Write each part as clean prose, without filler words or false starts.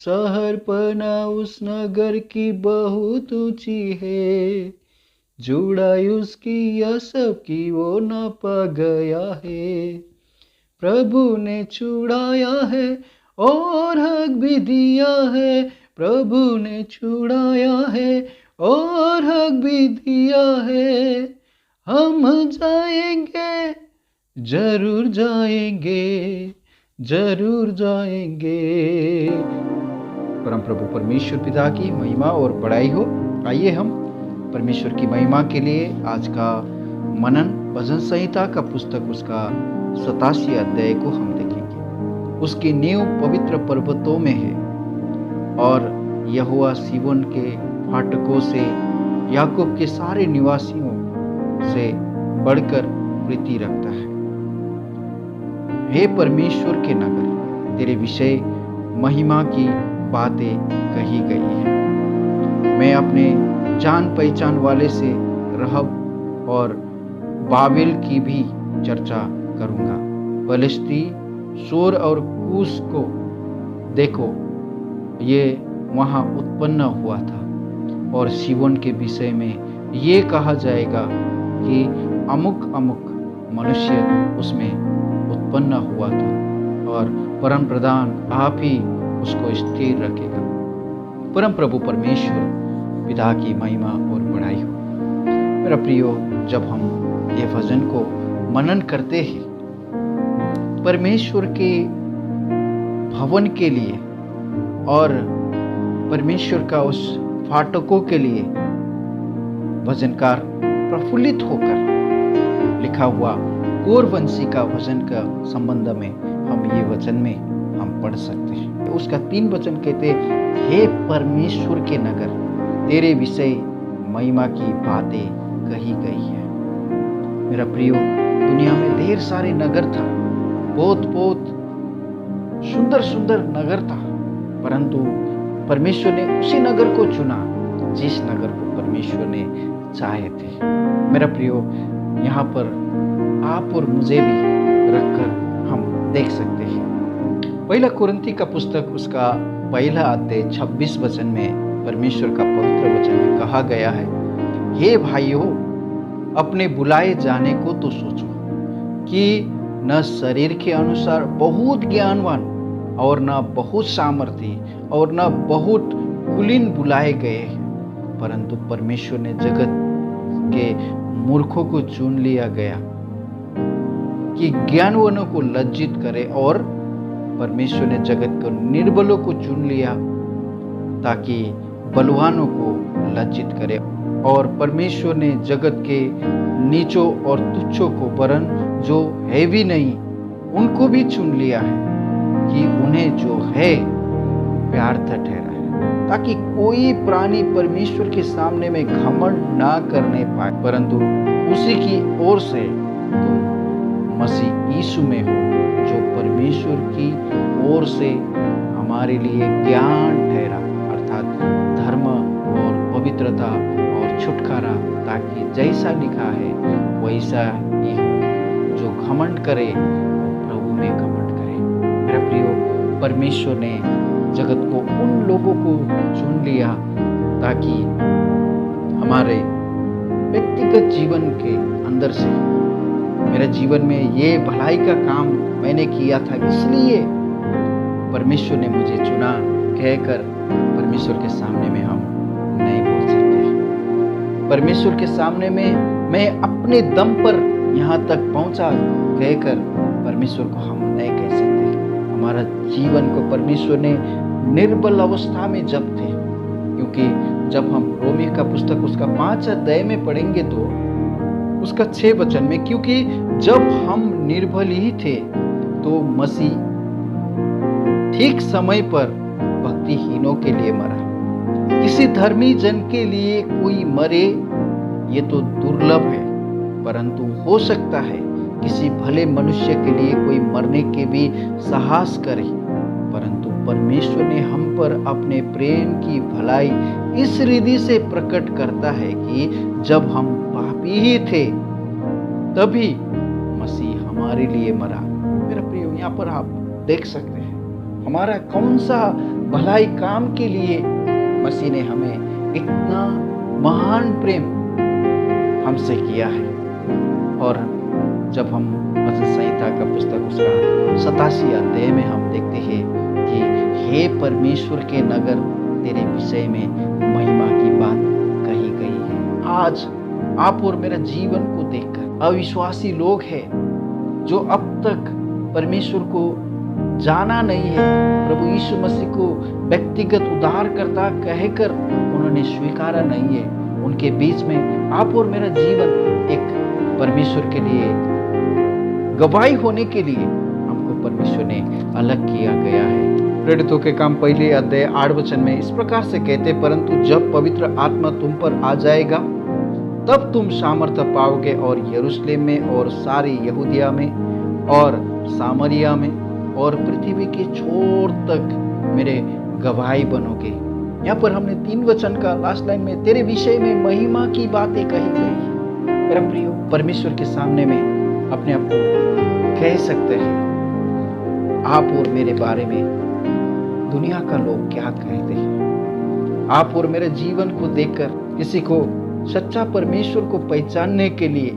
शहरपना उस नगर की बहुत ऊंची है, जुड़ाई उसकी यह सब की वो न पा गया है। प्रभु ने छुड़ाया है और हक भी दिया है, प्रभु ने छुड़ाया है और हक भी दिया है। हम जाएंगे, जरूर जाएंगे, जरूर जाएंगे। परम प्रभु परमेश्वर पिता की महिमा और बड़ाई हो। आइए हम परमेश्वर की महिमा के लिए आज का मनन भजन संहिता का पुस्तक उसका 87 अध्याय को हम देखेंगे। उसकी नींव पवित्र पर्वतों में है और यहोवा सिय्योन के फाटकों से याकूब के सारे निवासियों से बढ़कर प्रीति रखता है। हे परमेश्वर के नगर, तेरे विषय महिमा की बातें कही गई है। मैं अपने जान पहचान वाले से रहब और बाबेल की भी चर्चा करूंगा। फलिस्ती, सोर और कूश को देखो, ये वहां उत्पन्न हुआ था और सिय्योन के विषय में ये कहा जाएगा कि अमुक अमुक मनुष्य उसमें उत्पन्न हुआ था और परम प्रधान आप ही उसको स्थिर रखेगा। परम प्रभु परमेश्वर पिता की महिमा और बड़ाई हो। मेरा प्रियो, जब हम ये भजन को मनन करते हैं परमेश्वर के भवन के लिए और परमेश्वर का उस फाटकों के लिए, भजनकार प्रफुल्लित होकर लिखा हुआ कोरवंशी का भजन का संबंध में हम ये वचन में हम पढ़ सकते हैं। उसका 3 वचन कहते, हे परमेश्वर के नगर, तेरे विषय महिमा की बातें कही गई है। मेरा प्रियो, दुनिया में ढेर सारे नगर था, बहुत बहुत सुंदर सुंदर नगर था, परंतु परमेश्वर ने उसी नगर को चुना जिस नगर को परमेश्वर ने चाहे थे। मेरा प्रियो, यहाँ पर आप और मुझे भी रखकर हम देख सकते हैं। पहला कुरिन्थी का पुस्तक उसका पहला अध्याय 26 वचन में परमेश्वर का पवित्र वचन में कहा गया है, हे भाइयों, अपने बुलाए जाने को तो सोचो कि न शरीर के अनुसार बहुत ज्ञानवान और न बहुत सामर्थी और न बहुत कुलीन बुलाए गए हैं, परंतु परमेश्वर ने जगत के मूर्खों को चुन लिया गया कि ज्ञानवानों को लज्जित करे, और परमेश्वर ने जगत को निर्बलों को चुन लिया ताकि बलवानों को लज्जित करे, और परमेश्वर ने जगत के नीचों और तुच्छों को, वरन जो है भी नहीं उनको भी चुन लिया है कि उन्हें जो है व्यर्थ ठहरा है, ताकि कोई प्राणी परमेश्वर के सामने में घमंड ना करने पाए, परंतु उसी की ओर से तुम मसीह यीशु में हो, जो परमेश्वर की ओर से हमारे लिए ज्ञान ठहरा, अर्थात धर्म और पवित्रता और छुटकारा, ताकि जैसा लिखा है वैसा ही हो। जो घमंड करे वो प्रभु में घमंड करे। मेरा प्रियो, परमेश्वर ने जगत को उन लोगों को चुन लिया ताकि हमारे व्यक्तिगत जीवन के अंदर से, मेरे जीवन में ये भलाई का काम मैंने किया था इसलिए परमेश्वर ने मुझे चुना कहकर परमेश्वर के सामने में हम नहीं बोल सकते। परमेश्वर के सामने में मैं अपने दम पर यहाँ तक पहुँचा कहकर परमेश्वर को हम नहीं कह सकते। हमारा जीवन को परमेश्वर ने निर्बल अवस्था में जब थे, क्योंकि जब हम रोमी का पुस्तक उसका 5 अध्याय में पढ़ेंगे तो उसका 6 वचन में, क्योंकि जब हम निर्बल ही थे तो मसीह ठीक समय पर भक्तिहीनों के लिए मरा। किसी धर्मी जन के लिए कोई मरे ये तो दुर्लभ है, परंतु हो सकता है किसी भले मनुष्य के लिए कोई मरने के भी साहस करे। परंतु परमेश्वर ने हम पर अपने प्रेम की भलाई इस रीति से प्रकट करता है कि जब हम पापी ही थे तभी मसीह हमारे लिए मरा। मेरा प्रिय, यहाँ पर आप देख सकते हैं हमारा कौन सा भलाई काम के लिए मसीह ने हमें इतना महान प्रेम हमसे किया है। और जब हम वचन संहिता का पुस्तक उसका 87 अध्याय में हम देखते हैं कि हे परमेश्वर के नगर, तेरे विषय में महिमा की बात कही गई है। आज आप और मेरा जीवन को देखकर अविश्वासी लोग हैं जो अब तक परमेश्वर को जाना नहीं है, प्रभु यीशु मसीह को व्यक्तिगत उद्धारकर्ता कहकर उन्होंने स्वीकारा नहीं है, उनके बीच में आप और मेरा जीवन एक परमेश्वर के लिए गवाही होने के लिए हमको परमेश्वर ने अलग किया गया है। प्रेरितों के काम पहले अध्याय 8 वचन में इस प्रकार से कहते, परंतु जब पवित्र आत्मा तुम पर आ जाएगा तब तुम सामर्थ्य पाओगे और यरूशलेम में और सारी यहूदिया में और सामरिया में और पृथ्वी के छोर तक मेरे गवाही बनोगे। यहाँ पर हमने 3 वचन का लास्ट लाइन में तेरे विषय में महिमा की बातें कही गई। मेरा प्रियो, परमेश्वर के सामने में अपने आप को कह सकते हैं, आप और मेरे बारे में दुनिया का लोग क्या कहते हैं। आप और मेरे जीवन को देखकर किसी को सच्चा परमेश्वर को पहचानने के लिए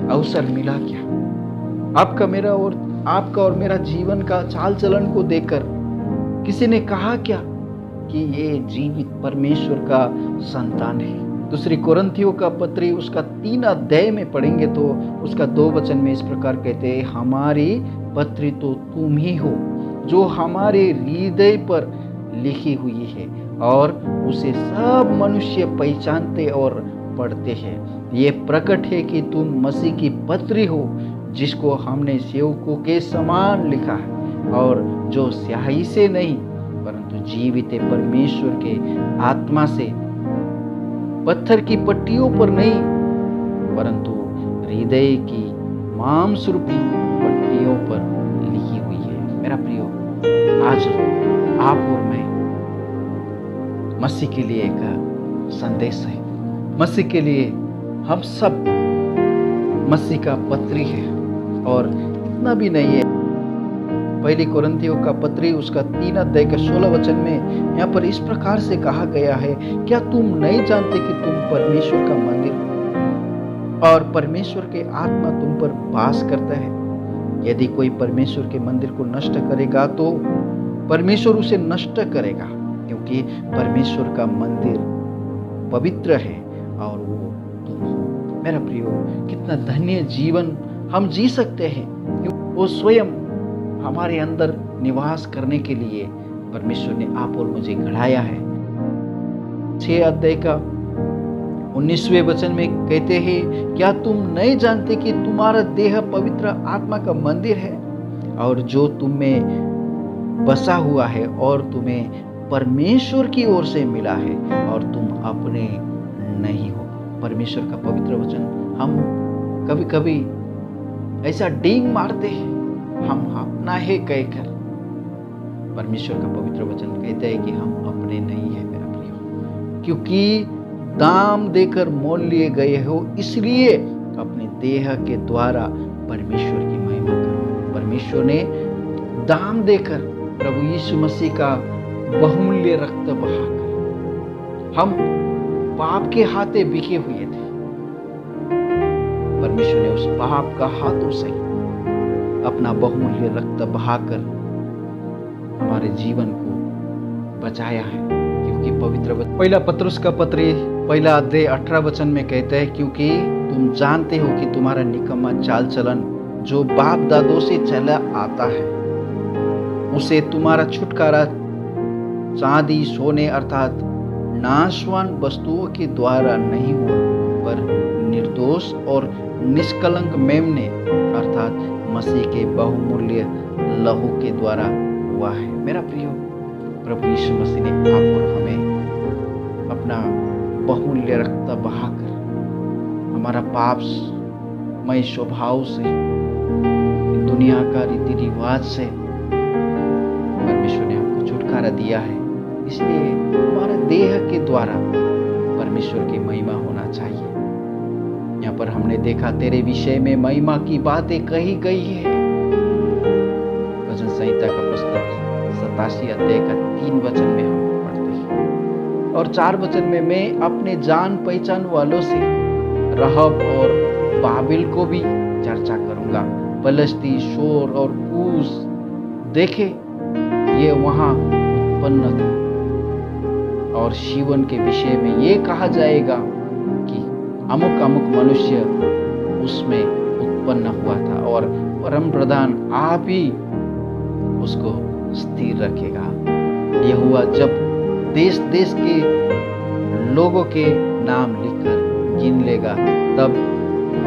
अवसर मिला क्या? आपका और मेरा जीवन का चाल चलन को देखकर किसी ने कहा क्या कि ये जीवित परमेश्वर का संतान है? दूसरी कोरिन्थियों का पत्री उसका 3 अध्याय में पढ़ेंगे तो उसका 2 वचन में इस प्रकार कहते हैं, हमारी पत्री तो तुम ही हो जो हमारे हृदय पर लिखी हुई है और उसे सब मनुष्य पहचानते और पढ़ते हैं। ये प्रकट है कि तुम मसीह की पत्री हो जिसको हमने सेवकों के समान लिखा है और जो स्याही से नहीं परंतु जीवित परमेश्वर के आत्मा से, पत्थर की पट्टियों पर नहीं परंतु हृदय की मांसरूपी पट्टियों पर लिखी हुई है। मेरा प्रियो, आज आप और मैं मसीह के लिए एक संदेश है। मसीह के लिए हम सब मसीह का पत्री है और इतना भी नहीं है। पहली कोरिन्थियों का पत्री उसका 3 अध्याय का 16 वचन में यहाँ पर इस प्रकार से कहा गया है, क्या तुम नहीं जानते कि तुम परमेश्वर का मंदिर हो और परमेश्वर के आत्मा तुम पर वास करता है? यदि कोई परमेश्वर के मंदिर को नष्ट करेगा तो परमेश्वर उसे नष्ट करेगा, क्योंकि परमेश्वर का मंदिर पवित्र है और वो तुम हो। मेरा प्रियो, कितना धन्य जीवन हम जी सकते हैं। वो स्वयं हमारे अंदर निवास करने के लिए परमेश्वर ने आप और मुझे गढ़ाया है। 6 अध्याय का 19वें वचन में कहते हैं, क्या तुम नहीं जानते कि तुम्हारा देह पवित्र आत्मा का मंदिर है और जो तुम में बसा हुआ है और तुम्हें परमेश्वर की ओर से मिला है और तुम अपने नहीं हो। परमेश्वर का पवित्र वचन हम कभी कभी ऐसा डींग मारते हैं, हम अपना है कहकर। परमेश्वर का पवित्र वचन कहता है कि हम अपने नहीं है मेरा प्रिय, क्योंकि दाम देकर मोल लिए गए हो, इसलिए अपने देह के द्वारा परमेश्वर की महिमा करो। परमेश्वर ने दाम देकर प्रभु यीशु मसीह का बहुमूल्य रक्त बहाकर, हम पाप के हाथे बिके हुए थे, परमेश्वर ने उस पाप का हाथों से अपना बहुमूल्य रक्त बहाकर हमारे जीवन को बचाया है। क्योंकि पवित्र पहला पत्रुस का पत्री 1 अध्याय 18 वचन में कहते हैं, क्योंकि तुम जानते हो कि तुम्हारा निकम्मा चाल चलन जो बाप दादों से चला आता है, उसे तुम्हारा छुटकारा चांदी सोने अर्थात नाशवान वस्तुओं के द्वारा नहीं हुआ, पर निर्दोष और निष्कलंक मेमने अर्थात मसीह के बहुमूल्य लहू के द्वारा हुआ है। मेरा प्रियो, प्रभु यीशु मसीह ने आप और हमें अपना बहुमूल्य रक्त बहाकर हमारा पापमय स्वभाव से, दुनिया का रीति रिवाज से परमेश्वर ने हमको छुटकारा दिया है। इसलिए हमारा देह के द्वारा परमेश्वर की महिमा होना चाहिए। यहाँ पर हमने देखा तेरे विषय में महिमा की बातें कही गई है। भजन संहिता का पुस्तक 87 अध्याय का 3 वचन में हम पढ़ते हैं। और 4 वचन में, मैं अपने जान पहचान वालों से रहब और बाबिल को भी चर्चा करूंगा। पलस्ती, शोर और कूश, देखे ये वहां उत्पन्न था। और शिवन के विषय में ये कहा जाएगा कि अमुक अमुक मनुष्य उसमें उत्पन्न हुआ था और परम प्रधान आप ही उसको स्थिर रखेगा। यहोवा जब देश देश के लोगों के नाम लिखकर गिन लेगा, तब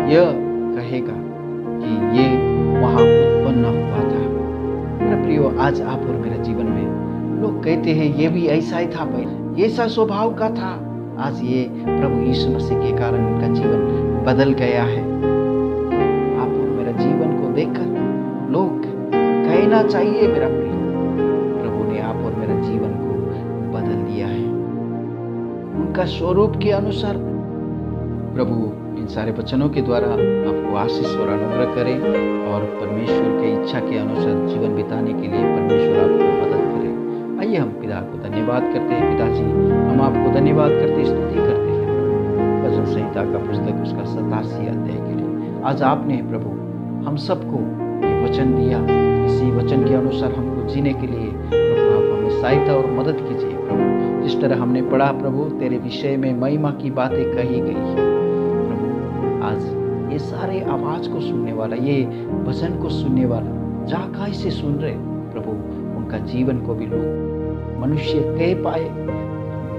यह कहेगा कि ये वहां उत्पन्न हुआ था। मेरे प्रियो, आज आप और मेरे जीवन में लोग कहते हैं ये भी ऐसा ही था, पहले ऐसा स्वभाव का था, आज ये प्रभु यीशु मसीह के कारण उनका जीवन बदल गया है। आप और मेरा जीवन को देखकर लोग कहना चाहिए, मेरा प्रिय, प्रभु ने आप और मेरा जीवन को बदल दिया है। उनका स्वरूप के अनुसार प्रभु इन सारे वचनों के द्वारा आपको आशीष और अनुग्रह करे और परमेश्वर की इच्छा के अनुसार जीवन बिताने के लिए परमेश्वर आपको मदद करे। आइए हम पिता को धन्यवाद करते हैं। पिताजी, हम आपको धन्यवाद करते, स्तुति करते हैं प्रभु, भजन संहिता का पुस्तक उसका 87 अध्याय के लिए। आज आपने प्रभु हम सबको ये वचन दिया, इसी वचन के अनुसार हमको जीने के लिए प्रभु आप हमें सहायता और मदद कीजिए प्रभु। जिस तरह हमने पढ़ा प्रभु, तेरे विषय में महिमा की बातें कही गई है प्रभु। आज ये सारे आवाज को सुनने वाला, ये वचन को सुनने वाला जहाँ कहीं से सुन रहे प्रभु, उनका जीवन को भी लोग मनुष्य कह पाए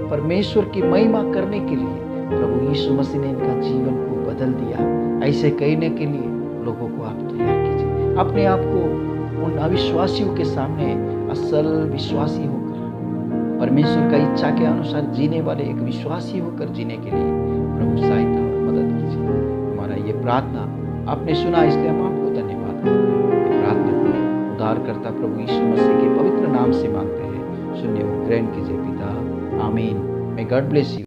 परमेश्वर की महिमा करने के लिए प्रभु यीशु मसीह ने इनका जीवन को बदल दिया। ऐसे कहने के लिए लोगों को आप तैयार कीजिए। अपने आप को उन अविश्वासियों के सामने असल विश्वासी होकर परमेश्वर का इच्छा के अनुसार जीने वाले एक विश्वासी होकर जीने के लिए प्रभु सहायता और मदद कीजिए। हमारा ये प्रार्थना आपने सुना, इसलिए हम आपको धन्यवाद करते हैं। ये प्रार्थना को उद्धारकर्ता प्रभु यीशु मसीह के पवित्र नाम से मांगते हैं। सुनिए और ग्रहण कीजिए पिता, आमीन। May God bless you.